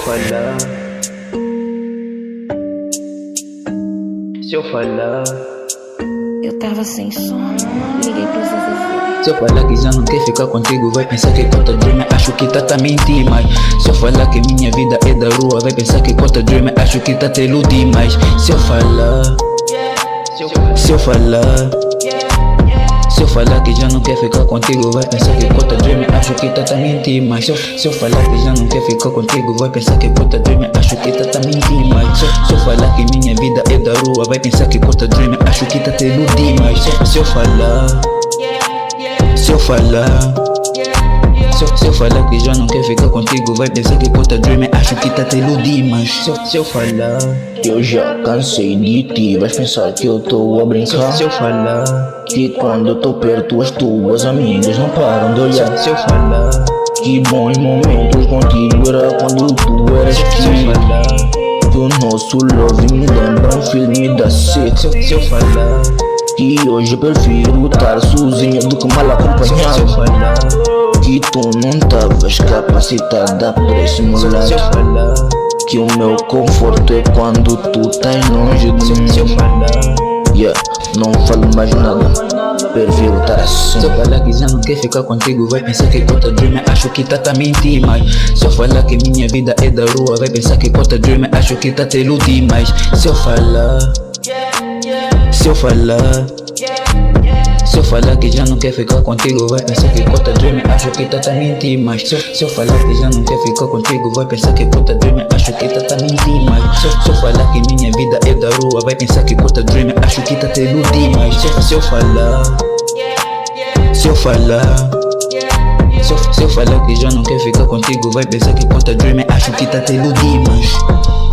falar, se eu falar, Eu tava sem sono, liguei pro Zezé. se eu falar que já não quer ficar contigo, vai pensar que conta dream, acho que tá mentir mais. Se eu falar que minha vida é da rua, vai pensar que conta dream, acho que tá te iludir mais. Se eu falar, se eu falar, se eu falar que já não quer ficar contigo, vai pensar que conta dream, acho que tá mentir mais. Se eu falar que já não quer ficar contigo, vai pensar que conta dream, acho que tá mentir mais. Se eu falar que minha vida é da rua, vai pensar que conta dream, acho que tá te iludir mais. Se eu falar, se eu falar, se eu falar que já não quer ficar contigo, vai pensar que conta dream, acho que tá te iludir mais. Se eu falar Que eu já cansei de ti, vais pensar que eu tô a brincar. se eu falar, Que quando eu tô perto as tuas amigas não param de olhar. se eu falar, Que bons momentos contigo era quando tu eras se eu aqui. falar, Que o nosso love me lembra um filme da Six. se eu falar, Que hoje eu prefiro estar sozinho do que mal se eu acompanhado. falar, Que tu não tavas capacitada para esse meu se eu lado. falar, Que o meu conforto é quando tu estás longe de mim. se eu falar, Yeah, não falo mais nada, prefiro estar assim. se eu falar que já não quer ficar contigo, vai pensar que conta dream, acho que tá mentir mais. Se eu falar que minha vida é da rua, vai pensar que conta dream, acho que tá te iludir mais. Se eu falar, se eu falar, se eu falar que já não quer ficar contigo, vai pensar que conta dream, acho que tá mentir mais. Se eu falar que já não quer ficar contigo, vai pensar que conta dream, acho que tá mentir mais. Se eu falar que minha vida é da rua, vai pensar que conta dream, acho que tá te iludir mais. Se eu falar, se eu falar, se eu falar que já não quer ficar contigo, vai pensar que conta dream, acho que tá te iludir mais.